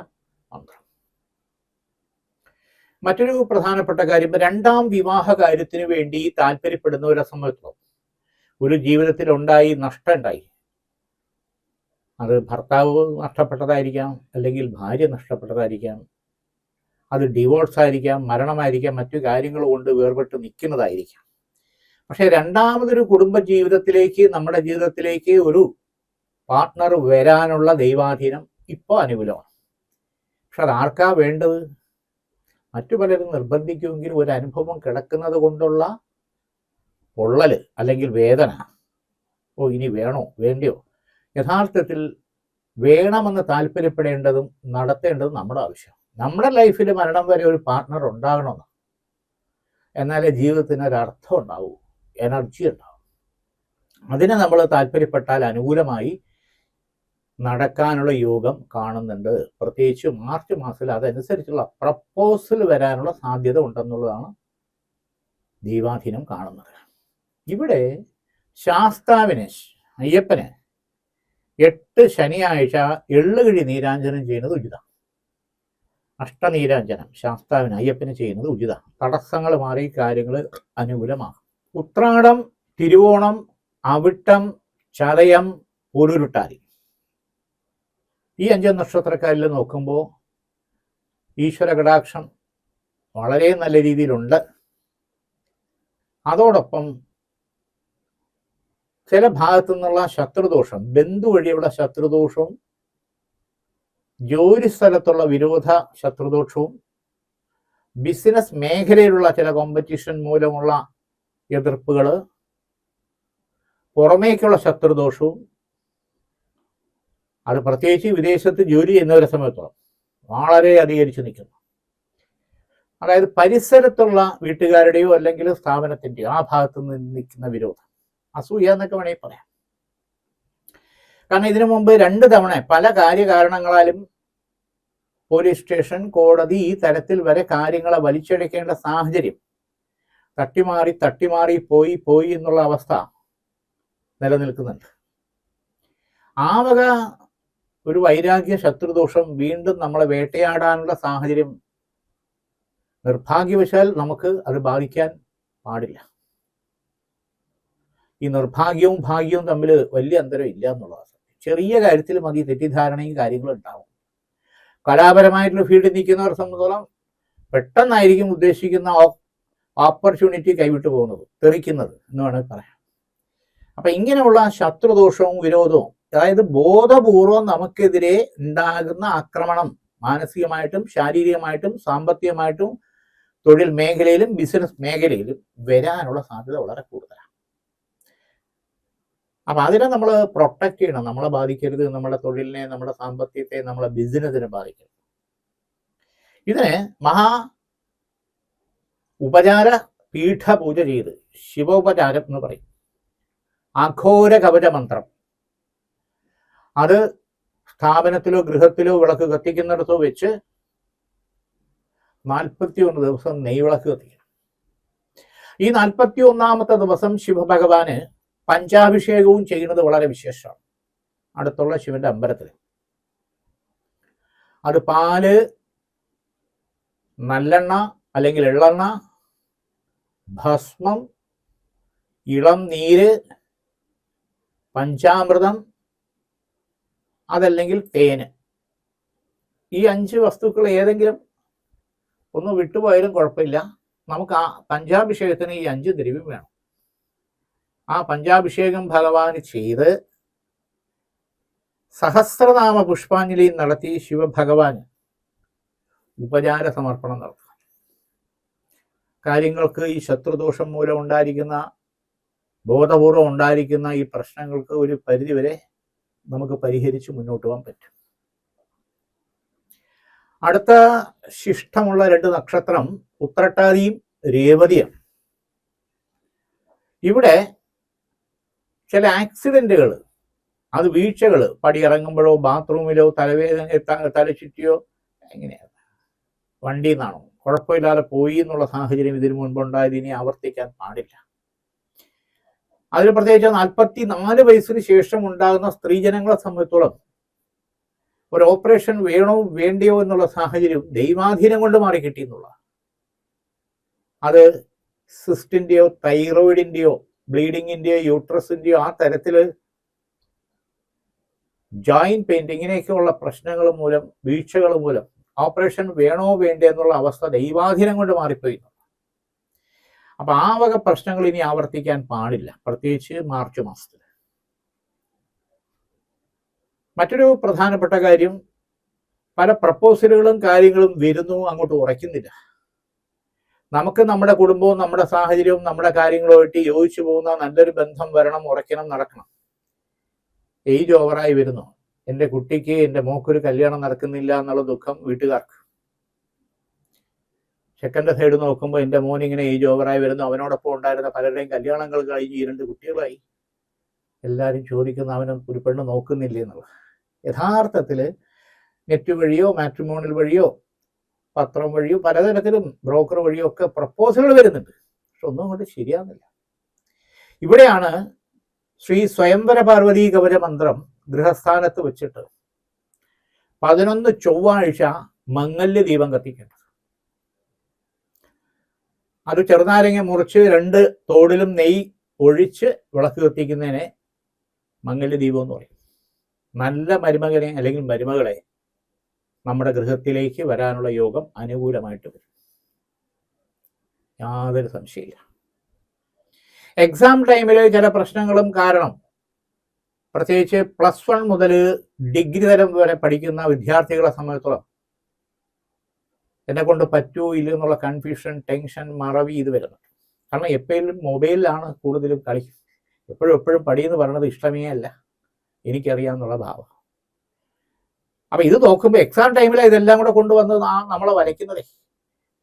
Speaker 1: മന്ത്രം. മറ്റൊരു പ്രധാനപ്പെട്ട കാര്യം, രണ്ടാം വിവാഹ കാര്യത്തിന് വേണ്ടി താല്പര്യപ്പെടുന്നവരെ സംബന്ധിച്ചോളം ഒരു ജീവിതത്തിൽ നഷ്ടം ഉണ്ടായി. അത് ഭർത്താവ് നഷ്ടപ്പെട്ടതായിരിക്കാം, അല്ലെങ്കിൽ ഭാര്യ നഷ്ടപ്പെട്ടതായിരിക്കാം, അത് ഡിവോഴ്സ് ആയിരിക്കാം, മരണമായിരിക്കാം, മറ്റു കാര്യങ്ങൾ കൊണ്ട് വേർപെട്ട് നിൽക്കുന്നതായിരിക്കാം. പക്ഷെ രണ്ടാമതൊരു കുടുംബ ജീവിതത്തിലേക്ക്, നമ്മുടെ ജീവിതത്തിലേക്ക് ഒരു പാർട്ട്ണർ വരാനുള്ള ദൈവാധീനം ഇപ്പോൾ അനുകൂലമാണ്. പക്ഷെ അത് ആർക്കാ വേണ്ടത്? മറ്റു പലരും നിർബന്ധിക്കുമെങ്കിൽ ഒരു അനുഭവം കിടക്കുന്നത് കൊണ്ടുള്ള പൊള്ളൽ അല്ലെങ്കിൽ വേദന, ഇനി വേണോ വേണ്ടിയോ? യഥാർത്ഥത്തിൽ വേണമെന്ന് താല്പര്യപ്പെടേണ്ടതും നടത്തേണ്ടതും നമ്മുടെ ആവശ്യം. നമ്മുടെ ലൈഫിൽ മരണം വരെ ഒരു പാർട്ട്ണർ ഉണ്ടാകണമെന്ന്, എന്നാലേ ജീവിതത്തിന് ഒരർത്ഥം ഉണ്ടാവൂ, എനർജി ഉണ്ടാവും. അതിനെ നമ്മൾ താല്പര്യപ്പെട്ടാൽ അനുകൂലമായി നടക്കാനുള്ള യോഗം കാണുന്നുണ്ട്. പ്രത്യേകിച്ച് മാർച്ച് മാസത്തിൽ അതനുസരിച്ചുള്ള പ്രപ്പോസൽ വരാനുള്ള സാധ്യത ഉണ്ടെന്നുള്ളതാണ് ദൈവാധീനം കാണുന്നത്. ഇവിടെ ശാസ്താവിന്, അയ്യപ്പന് 8 ശനിയാഴ്ച എള്ളുകിഴി നീരാഞ്ജനം ചെയ്യുന്നത് ഉചിതം. അഷ്ടനീരാഞ്ജനം ശാസ്താവിന്, അയ്യപ്പന് ചെയ്യുന്നത് ഉചിതം. തടസ്സങ്ങൾ മാറി കാര്യങ്ങൾ അനുകൂലമാകും. ഉത്രാടം, തിരുവോണം, അവിട്ടം, ചതയം, പൂരുരുട്ടാതി, ഈ 5 നക്ഷത്രക്കാരിൽ നോക്കുമ്പോൾ ഈശ്വര കടാക്ഷം വളരെ നല്ല രീതിയിലുണ്ട്. അതോടൊപ്പം ചില ഭാഗത്തു നിന്നുള്ള ശത്രുദോഷം, ബന്ധു വഴിയുള്ള ശത്രുദോഷവും, ജോലി സ്ഥലത്തുള്ള വിരോധ ശത്രുദോഷവും, ബിസിനസ് മേഖലയിലുള്ള ചില കോമ്പറ്റീഷൻ മൂലമുള്ള എതിർപ്പുകൾ, പുറമേക്കുള്ള ശത്രുദോഷവും, അത് പ്രത്യേകിച്ച് വിദേശത്ത് ജോലി ചെയ്യുന്നവരെ സംബന്ധിച്ചോളം വളരെ അധികരിച്ച് നിൽക്കുന്നു. അതായത് പരിസരത്തുള്ള വീട്ടുകാരുടെയോ അല്ലെങ്കിൽ സ്ഥാപനത്തിൻ്റെയോ ആ ഭാഗത്ത് നിന്ന് നിൽക്കുന്ന വിരോധം, അസൂയ എന്നൊക്കെ വേണമെങ്കിൽ പറയാം. കാരണം ഇതിനു മുമ്പ് 2 തവണ പല കാര്യകാരണങ്ങളാലും പോലീസ് സ്റ്റേഷൻ, കോടതി, ഈ തരത്തിൽ വരെ കാര്യങ്ങളെ വലിച്ചഴക്കേണ്ട സാഹചര്യം തട്ടിമാറി പോയി എന്നുള്ള അവസ്ഥ നിലനിൽക്കുന്നുണ്ട്. ആ വക ഒരു വൈരാഗ്യ ശത്രുദോഷം വീണ്ടും നമ്മളെ വേട്ടയാടാനുള്ള സാഹചര്യം നിർഭാഗ്യവശാൽ നമുക്ക് അത് ബാധിക്കാൻ പാടില്ല. ഈ നിർഭാഗ്യവും ഭാഗ്യവും തമ്മിൽ വലിയ അന്തരം ഇല്ല എന്നുള്ളതാണ്. ചെറിയ കാര്യത്തിൽ മതി തെറ്റിദ്ധാരണയും കാര്യങ്ങളും ഉണ്ടാവും. കലാപരമായിട്ടുള്ള ഫീൽഡിൽ നിൽക്കുന്നവരെ സംബന്ധിച്ചോളം പെട്ടെന്നായിരിക്കും ഉദ്ദേശിക്കുന്ന ഓപ്പർച്യൂണിറ്റി കൈവിട്ടു പോകുന്നത്, തെറിക്കുന്നത് എന്ന് വേണമെങ്കിൽ പറയാം. അപ്പം ഇങ്ങനെയുള്ള ശത്രുദോഷവും വിരോധവും, അതായത് ബോധപൂർവം നമുക്കെതിരെ ഉണ്ടാകുന്ന ആക്രമണം, മാനസികമായിട്ടും ശാരീരികമായിട്ടും സാമ്പത്തികമായിട്ടും തൊഴിൽ മേഖലയിലും ബിസിനസ് മേഖലയിലും വരാനുള്ള സാധ്യത വളരെ കൂടുതലാണ്. അപ്പം അതിനെ നമ്മൾ പ്രൊട്ടക്റ്റ് ചെയ്യണം. നമ്മളെ ബാധിക്കരുത്, നമ്മുടെ തൊഴിലിനെ, നമ്മുടെ സാമ്പത്തികത്തെ, നമ്മുടെ ബിസിനസിനെ ബാധിക്കരുത്. ഇതിന് ഉപചാര പീഠപൂജ ചെയ്ത്, ശിവോപചാരം എന്ന് പറയും, അഘോര കവച മന്ത്രം, അത് സ്ഥാപനത്തിലോ ഗൃഹത്തിലോ വിളക്ക് കത്തിക്കുന്നിടത്തോ വെച്ച് 41 ദിവസം നെയ്വിളക്ക് കത്തിക്കണം. ഈ 41ാമത്തെ ദിവസം ശിവഭഗവാന് പഞ്ചാഭിഷേകവും ചെയ്യുന്നത് വളരെ വിശേഷമാണ്. അടുത്തുള്ള ശിവന്റെ അമ്പലത്തിൽ അത് പാല്, നല്ലെണ്ണ അല്ലെങ്കിൽ എള്ളെണ്ണ, ഭസ്മം, ഇളം നീര്, പഞ്ചാമൃതം, അതല്ലെങ്കിൽ തേന്, ഈ 5 വസ്തുക്കൾ ഏതെങ്കിലും ഒന്ന് വിട്ടുപോയാലും കുഴപ്പമില്ല. നമുക്ക് ആ പഞ്ചാഭിഷേകത്തിന് ഈ 5 ദ്രവ്യം വേണം. ആ പഞ്ചാഭിഷേകം ഭഗവാന് ചെയ്ത് സഹസ്രനാമ പുഷ്പാഞ്ജലി നടത്തി ശിവഭഗവാന് ഉപചാര സമർപ്പണം നടത്തുക. കാര്യങ്ങൾക്ക് ഈ ശത്രുദോഷം മൂലം ഉണ്ടായിരിക്കുന്ന, ബോധപൂർവം ഉണ്ടായിരിക്കുന്ന ഈ പ്രശ്നങ്ങൾക്ക് ഒരു പരിധിവരെ നമുക്ക് പരിഹരിച്ച് മുന്നോട്ട് പോകാൻ പറ്റും. അടുത്ത ശിഷ്ടമുള്ള 2 നക്ഷത്രം ഉത്രട്ടാതിയും രേവതിയാണ്. ഇവിടെ ചില ആക്സിഡന്റുകൾ, അത് വീഴ്ചകൾ, പടിയിറങ്ങുമ്പോഴോ ബാത്റൂമിലോ തലചുറ്റിയോ എങ്ങനെയാണ്, വണ്ടിയിൽ നിന്നാണോ, കുഴപ്പമില്ലാതെ പോയി എന്നുള്ള സാഹചര്യം ഇതിനു മുൻപുണ്ടായത് ഇനി ആവർത്തിക്കാൻ പാടില്ല. അതിൽ പ്രത്യേകിച്ച് 44 വയസ്സിന് ശേഷം ഉണ്ടാകുന്ന സ്ത്രീജനങ്ങളെ സംബന്ധിച്ചോളം ഒരു ഓപ്പറേഷൻ വേണോ വേണ്ടിയോ എന്നുള്ള സാഹചര്യം ദൈവാധീനം കൊണ്ട് മാറി കിട്ടി എന്നുള്ള, അത് സിസ്റ്റിന്റെയോ തൈറോയിഡിന്റെയോ ബ്ലീഡിങ്ങിന്റെയോ യൂട്രസിന്റെയോ ആ തരത്തിൽ ജോയിന്റ് പെയിന്റ് ഇങ്ങനെയൊക്കെയുള്ള പ്രശ്നങ്ങൾ മൂലം, വീഴ്ചകൾ മൂലം ഓപ്പറേഷൻ വേണോ വേണ്ടേ എന്നുള്ള അവസ്ഥ ദൈവാധീനം കൊണ്ട് മാറിപ്പോയി. അപ്പൊ ആ വക പ്രശ്നങ്ങൾ ഇനി ആവർത്തിക്കാൻ പാടില്ല, പ്രത്യേകിച്ച് മാർച്ച് മാസത്തിൽ. മറ്റൊരു പ്രധാനപ്പെട്ട കാര്യം, പല പ്രപ്പോസലുകളും കാര്യങ്ങളും വരുന്നു, അങ്ങോട്ട് ഉറയ്ക്കുന്നില്ല. നമുക്ക് നമ്മുടെ കുടുംബവും നമ്മുടെ സാഹചര്യവും നമ്മുടെ കാര്യങ്ങളുമായിട്ട് യോജിച്ചു പോകുന്ന നല്ലൊരു ബന്ധം വരണം, ഉറയ്ക്കണം, നടക്കണം. ഏജ് ഓവറായി വരുന്നു, എൻ്റെ കുട്ടിക്ക്, എൻ്റെ മോക്കൊരു കല്യാണം നടക്കുന്നില്ല എന്നുള്ള ദുഃഖം വീട്ടുകാർക്ക്. സെക്കൻഡ് സൈഡ് നോക്കുമ്പോൾ എൻ്റെ മോൻ ഇങ്ങനെ ഏജ് ഓവറായി വരുന്നു, അവനോടൊപ്പം ഉണ്ടായിരുന്ന പലരുടെയും കല്യാണങ്ങൾ കഴിഞ്ഞ് 2 കുട്ടികളായി. എല്ലാവരും ചോദിക്കുന്ന അവന് ഒരു പെണ്ണ് നോക്കുന്നില്ലേ എന്നുള്ളത്. യഥാർത്ഥത്തിൽ നെറ്റ് വഴിയോ മാട്രിമോണിയൽ വഴിയോ പത്രം വഴിയോ പലതരത്തിലും ബ്രോക്കർ വഴിയോ ഒക്കെ പ്രപ്പോസലുകൾ വരുന്നുണ്ട്, പക്ഷെ ഒന്നും കൊണ്ട് ശരിയാകുന്നില്ല. ഇവിടെയാണ് ശ്രീ സ്വയംവര പാർവതി കവച മന്ത്രം ഗൃഹസ്ഥാനത്ത് വെച്ചിട്ട് 11 ചൊവ്വാഴ്ച മംഗല്യ ദീപം കത്തിക്കേണ്ടത്. അത് ചെറുനാരങ്ങ മുറിച്ച് 2 തോടിലും നെയ്യ് ഒഴിച്ച് വിളക്ക് കത്തിക്കുന്നതിനെ മംഗല്യ ദീപം എന്ന് പറയും. നല്ല മരുമകനെ അല്ലെങ്കിൽ മരുമകളെ നമ്മുടെ ഗൃഹത്തിലേക്ക് വരാനുള്ള യോഗം അനുകൂലമായിട്ട് വരും, യാതൊരു സംശയമില്ല. എക്സാം ടൈമിൽ ചില പ്രശ്നങ്ങളും കാരണം, പ്രത്യേകിച്ച് +1 മുതൽ ഡിഗ്രി തലം വരെ പഠിക്കുന്ന വിദ്യാർത്ഥികളെ സംബന്ധിച്ചോളം എന്നെ കൊണ്ട് പറ്റുമോ ഇല്ല എന്നുള്ള കൺഫ്യൂഷൻ, ടെൻഷൻ, മറവി ഇത് വരുന്നുണ്ട്. കാരണം എപ്പോഴും മൊബൈലിലാണ് കൂടുതലും കളി. എപ്പോഴും പഠിയെന്ന് പറയുന്നത് ഇഷ്ടമേ അല്ല, എനിക്കറിയാമെന്നുള്ള ഭാവം. അപ്പം ഇത് നോക്കുമ്പോൾ എക്സാം ടൈമിലാണ് ഇതെല്ലാം കൂടെ കൊണ്ടുവന്നത് നമ്മളെ വരയ്ക്കുന്നതേ.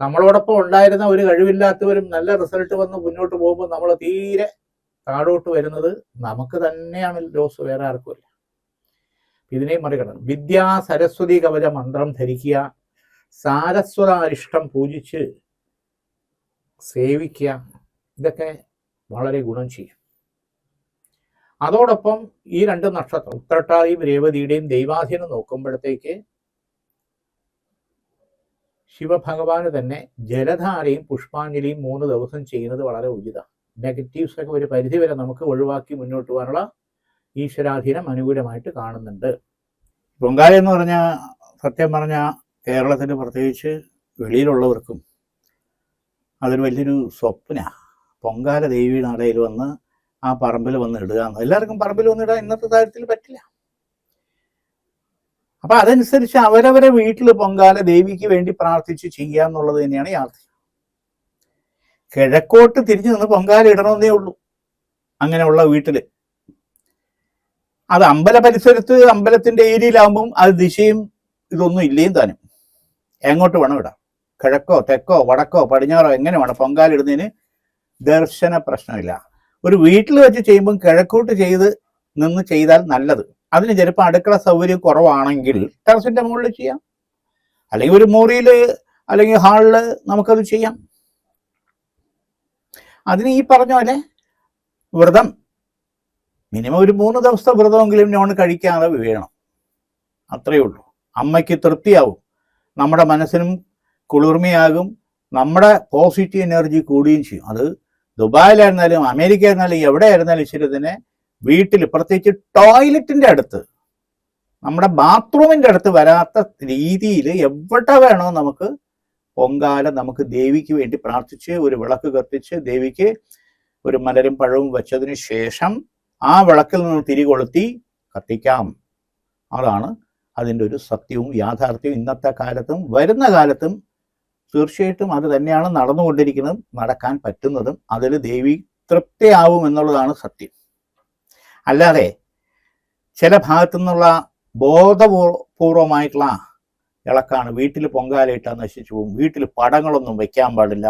Speaker 1: നമ്മളോടൊപ്പം ഉണ്ടായിരുന്ന ഒരു കഴിവില്ലാത്തവരും നല്ല റിസൾട്ട് വന്ന് മുന്നോട്ട് പോകുമ്പോൾ നമ്മൾ തീരെ താഴോട്ട് വരുന്നത് നമുക്ക് തന്നെയാണ് ലോസ്, വേറെ ആർക്കുമില്ല. ഇതിനെയും മറികടണം. വിദ്യാ സരസ്വതി കവച മന്ത്രം ധരിക്കുക, സാരസ്വത അരിഷ്ടം പൂജിച്ച് സേവിക്കുക, ഇതൊക്കെ വളരെ ഗുണം ചെയ്യും. അതോടൊപ്പം ഈ 2 നക്ഷത്രം ഉത്രട്ടാതിയും രേവതിയുടെയും ദൈവാധീനം നോക്കുമ്പോഴത്തേക്ക് ശിവഭഗവാന് തന്നെ ജലധാരയും പുഷ്പാഞ്ജലിയും 3 ദിവസം ചെയ്യുന്നത് വളരെ ഉചിതമാണ്. നെഗറ്റീവ്സ് ഒക്കെ ഒരു പരിധി വരെ നമുക്ക് ഒഴിവാക്കി മുന്നോട്ട് പോകാനുള്ള ഈശ്വരാധീനം അനുകൂലമായിട്ട് കാണുന്നുണ്ട്. പൊങ്കാല എന്ന് പറഞ്ഞാൽ സത്യം പറഞ്ഞാൽ കേരളത്തിന് പ്രത്യേകിച്ച് വെളിയിലുള്ളവർക്കും അതൊരു വലിയൊരു സ്വപ്നമാണ്. പൊങ്കാല ദേവി നടയിൽ വന്ന് ആ പറമ്പിൽ വന്ന് ഇടുക എന്ന്. എല്ലാവർക്കും പറമ്പിൽ വന്നിടാൻ ഇന്നത്തെ കാര്യത്തിൽ പറ്റില്ല. അപ്പം അതനുസരിച്ച് അവരവരെ വീട്ടിൽ പൊങ്കാല ദേവിക്ക് വേണ്ടി പ്രാർത്ഥിച്ച് ചെയ്യുക എന്നുള്ളത് തന്നെയാണ് യാഥാർത്ഥ്യം. കിഴക്കോട്ട് തിരിഞ്ഞു നിന്ന് പൊങ്കാല ഇടണമെന്നേ ഉള്ളൂ അങ്ങനെയുള്ള വീട്ടിൽ. അത് അമ്പല പരിസരത്ത് അമ്പലത്തിന്റെ ഏരിയയിലാകുമ്പം അത് ദിശയും ഇതൊന്നും ഇല്ലേയും താനും. എങ്ങോട്ട് വേണം ഇടാം, കിഴക്കോ തെക്കോ വടക്കോ പടിഞ്ഞാറോ എങ്ങനെ വേണം. പൊങ്കാല ഇടുന്നതിന് ദർശന പ്രശ്നമില്ല. ഒരു വീട്ടിൽ വെച്ച് ചെയ്യുമ്പം കിഴക്കോട്ട് നിന്ന് ചെയ്താൽ നല്ലത്. അതിന് ചിലപ്പോൾ അടുക്കള സൗകര്യം കുറവാണെങ്കിൽ ടെറസിന്റെ മുകളിൽ ചെയ്യാം, അല്ലെങ്കിൽ ഒരു മുറിയിൽ അല്ലെങ്കിൽ ഹാളിൽ നമുക്കത് ചെയ്യാം. അതിന് ഈ പറഞ്ഞ പോലെ വ്രതം മിനിമം ഒരു 3 ദിവസത്തെ വ്രതമെങ്കിലും നോൺ കഴിക്കാതെ വേണം, അത്രയേ ഉള്ളൂ. അമ്മയ്ക്ക് തൃപ്തിയാവും, നമ്മുടെ മനസ്സിനും കുളിർമയാകും, നമ്മുടെ പോസിറ്റീവ് എനർജി കൂടുകയും ചെയ്യും. അത് ദുബായിലായിരുന്നാലും അമേരിക്ക ആയിരുന്നാലും എവിടെ ആയിരുന്നാലും ശരി തന്നെ വീട്ടിൽ, പ്രത്യേകിച്ച് ടോയ്ലറ്റിന്റെ അടുത്ത്, നമ്മുടെ ബാത്റൂമിന്റെ അടുത്ത് വരാത്ത രീതിയിൽ എവിടെ വേണോ നമുക്ക് പൊങ്കാല നമുക്ക് ദേവിക്ക് വേണ്ടി പ്രാർത്ഥിച്ച് ഒരു വിളക്ക് കത്തിച്ച് ദേവിക്ക് ഒരു മലരും പഴവും വെച്ചതിന് ശേഷം ആ വിളക്കിൽ നിന്ന് തിരികൊളുത്തി കത്തിക്കാം. അതാണ് അതിൻ്റെ ഒരു സത്യവും യാഥാർത്ഥ്യവും. ഇന്നത്തെ കാലത്തും വരുന്ന കാലത്തും തീർച്ചയായിട്ടും അത് തന്നെയാണ് നടന്നുകൊണ്ടിരിക്കുന്നതും നടക്കാൻ പറ്റുന്നതും. അതിൽ ദേവി തൃപ്തിയാവും എന്നുള്ളതാണ് സത്യം. അല്ലാതെ ചില ഭാഗത്തു നിന്നുള്ള ബോധപൂർവമായിട്ടുള്ള ഇളക്കാണ്. വീട്ടിൽ പൊങ്കാലയിട്ടാൽ നശിച്ചു പോകും. വീട്ടിൽ പടങ്ങളൊന്നും വെക്കാൻ പാടില്ല.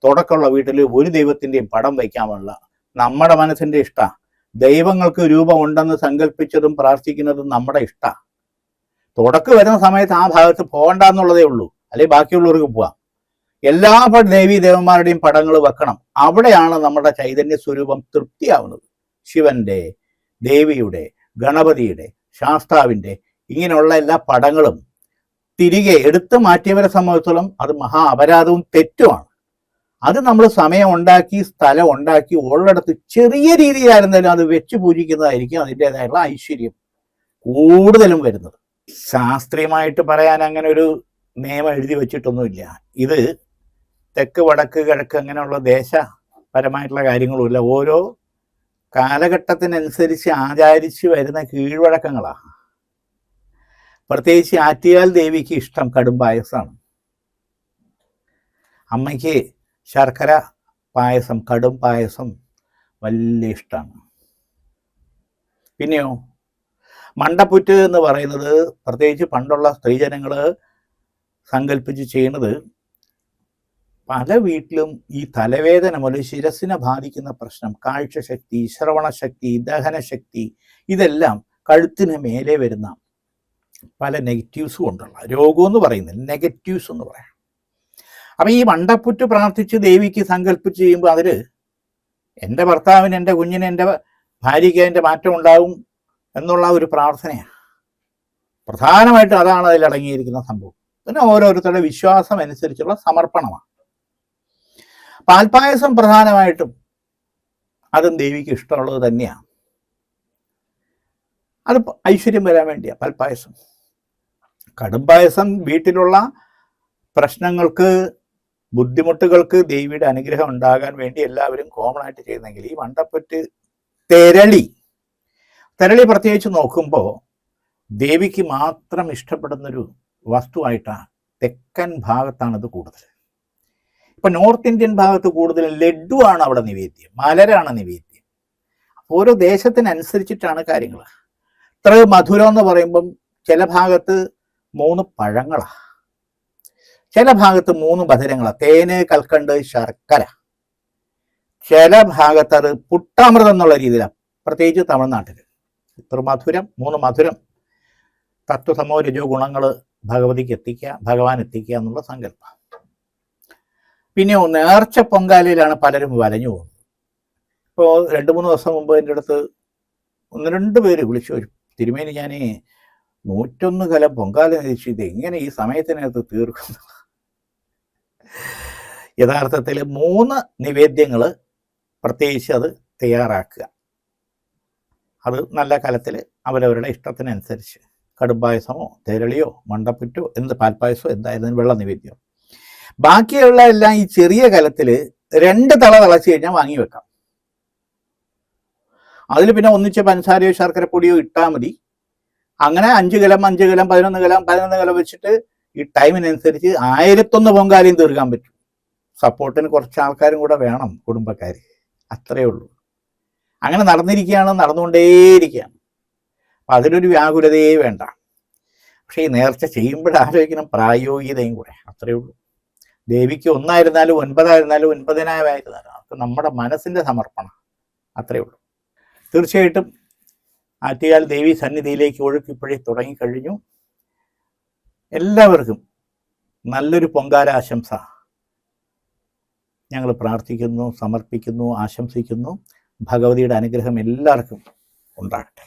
Speaker 1: തുടക്കമുള്ള വീട്ടിൽ ഒരു ദൈവത്തിൻ്റെയും പടം വയ്ക്കാൻ പാടില്ല. നമ്മുടെ മനസ്സിൻ്റെ ഇഷ്ടമാണ്. ദൈവങ്ങൾക്ക് രൂപം ഉണ്ടെന്ന് സങ്കല്പിച്ചതും പ്രാർത്ഥിക്കുന്നതും നമ്മുടെ ഇഷ്ടമാണ്. തുടക്ക് വരുന്ന സമയത്ത് ആ ഭാഗത്ത് പോകണ്ടെന്നുള്ളതേ ഉള്ളൂ, അല്ലെങ്കിൽ ബാക്കിയുള്ളവർക്ക് പോവാം. എല്ലാ ദേവീ ദേവന്മാരുടെയും പടങ്ങൾ വെക്കണം. അവിടെയാണ് നമ്മുടെ ചൈതന്യ സ്വരൂപം തൃപ്തിയാവുന്നത്. ശിവന്റെ, ദേവിയുടെ, ഗണപതിയുടെ, ശാസ്താവിൻ്റെ ഇങ്ങനെയുള്ള എല്ലാ പടങ്ങളും തിരികെ എടുത്തു മാറ്റിയവരെ സംബന്ധിച്ചിടത്തോളം അത് മഹാ അപരാധവും തെറ്റുമാണ്. അത് നമ്മൾ സമയം ഉണ്ടാക്കി, സ്ഥലം ഉണ്ടാക്കി, ഉള്ളിടത്ത് ചെറിയ രീതിയിലായിരുന്നാലും അത് വെച്ച് പൂജിക്കുന്നതായിരിക്കും അതിൻ്റെതായുള്ള ഐശ്വര്യം കൂടുതലും വരുന്നത്. ശാസ്ത്രീയമായിട്ട് പറയാൻ അങ്ങനെ ഒരു നിയമം എഴുതി വെച്ചിട്ടൊന്നുമില്ല. ഇത് തെക്ക് വടക്ക് കിഴക്ക് അങ്ങനെയുള്ള ദേശപരമായിട്ടുള്ള കാര്യങ്ങളുമില്ല. ഓരോ കാലഘട്ടത്തിനനുസരിച്ച് ആചാരിച്ച് വരുന്ന കീഴ്വഴക്കങ്ങളാണ്. പ്രത്യേകിച്ച് ആറ്റിയാൽ ദേവിക്ക് ഇഷ്ടം കടും പായസമാണ്. അമ്മയ്ക്ക് ശർക്കര പായസം, കടും പായസം വലിയ ഇഷ്ടമാണ്. പിന്നെയോ മണ്ടപ്പുറ്റ് എന്ന് പറയുന്നത് പ്രത്യേകിച്ച് പണ്ടുള്ള സ്ത്രീജനങ്ങൾ സങ്കല്പിച്ച് ചെയ്യുന്നത്, പല വീട്ടിലും ഈ തലവേദന മുതൽ ശിരസിനെ ബാധിക്കുന്ന പ്രശ്നം, കാഴ്ചശക്തി, ശ്രവണശക്തി, ദഹനശക്തി, ഇതെല്ലാം കഴുത്തിന് മേലെ വരുന്ന പല നെഗറ്റീവ്സ് കൊണ്ടുള്ള രോഗം എന്ന് പറയുന്നത് നെഗറ്റീവ്സ് എന്ന് പറയാം. അപ്പം ഈ മണ്ടപ്പുറ്റ് പ്രാർത്ഥിച്ച് ദേവിക്ക് സങ്കല്പിച്ച് ചെയ്യുമ്പോൾ അതിൽ എൻ്റെ ഭർത്താവിന്, എൻ്റെ കുഞ്ഞിന്, എൻ്റെ ഭാര്യയ്ക്ക് അതിൻ്റെ മാറ്റം ഉണ്ടാവും എന്നുള്ള ഒരു പ്രാർത്ഥനയാണ്. പ്രധാനമായിട്ടും അതാണ് അതിലടങ്ങിയിരിക്കുന്ന സംഭവം. പിന്നെ ഓരോരുത്തരുടെ വിശ്വാസം അനുസരിച്ചുള്ള സമർപ്പണമാണ്. പാൽപ്പായസം പ്രധാനമായിട്ടും അതും ദേവിക്ക് ഇഷ്ടമുള്ളത് തന്നെയാണ്. അത് ഐശ്വര്യം വരാൻ വേണ്ടിയാണ് പാൽപ്പായസം. കടും പായസം വീട്ടിലുള്ള പ്രശ്നങ്ങൾക്ക്, ബുദ്ധിമുട്ടുകൾക്ക് ദേവിയുടെ അനുഗ്രഹം ഉണ്ടാകാൻ വേണ്ടി എല്ലാവരും കോമൺ ആയിട്ട് ചെയ്യുന്നെങ്കിൽ, ഈ മണ്ടപ്പുറ്റ് തെരളി പ്രത്യേകിച്ച് നോക്കുമ്പോൾ ദേവിക്ക് മാത്രം ഇഷ്ടപ്പെടുന്നൊരു വസ്തുവായിട്ടാണ്. തെക്കൻ ഭാഗത്താണിത് കൂടുതൽ. ഇപ്പം നോർത്ത് ഇന്ത്യൻ ഭാഗത്ത് കൂടുതൽ ലഡ്ഡു ആണ് അവിടെ നിവേദ്യം, മലരാണ് നിവേദ്യം. ഓരോ ദേശത്തിനനുസരിച്ചിട്ടാണ് കാര്യങ്ങൾ. ഇത്ര മധുരം എന്ന് പറയുമ്പം ചില ഭാഗത്ത് 3 പഴങ്ങളാണ്, ചില ഭാഗത്ത് 3 മധുരങ്ങളാണ്, തേന്, കൽക്കണ്ട്, ശർക്കര. ചില ഭാഗത്ത് അത് പുട്ടാമൃതം എന്നുള്ള രീതിയിലാണ്, പ്രത്യേകിച്ച് തമിഴ്നാട്ടിൽ. ഇത്ര മധുരം, 3 മധുരം, തത്വസമോ രജോ ഗുണങ്ങൾ ഭഗവതിക്ക് എത്തിക്കുക, ഭഗവാൻ എത്തിക്കുക എന്നുള്ള സങ്കല്പം. പിന്നെ നേർച്ച പൊങ്കാലയിലാണ് പലരും വലഞ്ഞു പോകുന്നത്. ഇപ്പോൾ 2-3 ദിവസം മുമ്പ് എൻ്റെ അടുത്ത് 1-2 പേര് വിളിച്ചു വരും, തിരുമേനി ഞാൻ 101 കലം പൊങ്കാല കഴിച്ചു, ഇത് എങ്ങനെ ഈ സമയത്തിനകത്ത് തീർക്കുന്നു? യഥാർത്ഥത്തിൽ 3 നിവേദ്യങ്ങൾ പ്രത്യേകിച്ച് അത് തയ്യാറാക്കുക. അത് നല്ല കലത്തിൽ അവരവരുടെ ഇഷ്ടത്തിനനുസരിച്ച്, കടുംപായസമോ തെരളിയോ മണ്ടപ്പുറ്റോ എന്ത് പാൽപ്പായസമോ എന്തായാലും വെള്ള നിവേദ്യം. ബാക്കിയുള്ള എല്ലാം ഈ ചെറിയ കലത്തിൽ 2 തള തിളച്ച് കഴിഞ്ഞാൽ വാങ്ങി വെക്കാം. അതിൽ പിന്നെ ഒന്നിച്ച് പഞ്ചസാരയോ ശർക്കരപ്പൊടിയോ ഇട്ടാൽ മതി. അങ്ങനെ 5 കലം 5 കലം 11 കലം 11 കലം വെച്ചിട്ട് ഈ ടൈമിനനുസരിച്ച് 1001 പൊങ്കാലയും തീർക്കാൻ പറ്റും. സപ്പോർട്ടിന് കുറച്ച് ആൾക്കാരും കൂടെ വേണം, കുടുംബക്കാർ. അത്രയേ ഉള്ളൂ. അങ്ങനെ നടന്നുകൊണ്ടേയിരിക്കുകയാണ്. അപ്പം അതിലൊരു വ്യാകുലതയേ വേണ്ട. പക്ഷേ ഈ നേർച്ച ചെയ്യുമ്പോഴാലോചിക്കണം പ്രായോഗികതയും കൂടെ. അത്രയേ ഉള്ളൂ. ദേവിക്ക് 1 ആയിരുന്നാലും 9 ആയിരുന്നാലും 9,000 അപ്പം നമ്മുടെ മനസ്സിൻ്റെ സമർപ്പണം. അത്രയേ ഉള്ളൂ. തീർച്ചയായിട്ടും ആറ്റിയാൽ ദേവി സന്നിധിയിലേക്ക് ഒഴുക്ക് ഇപ്പോഴേ തുടങ്ങിക്കഴിഞ്ഞു. എല്ലാവർക്കും നല്ലൊരു പൊങ്കാല ആശംസ ഞങ്ങൾ പ്രാർത്ഥിക്കുന്നു, സമർപ്പിക്കുന്നു, ആശംസിക്കുന്നു. ഭഗവതിയുടെ അനുഗ്രഹം എല്ലാവർക്കും ഉണ്ടാകട്ടെ.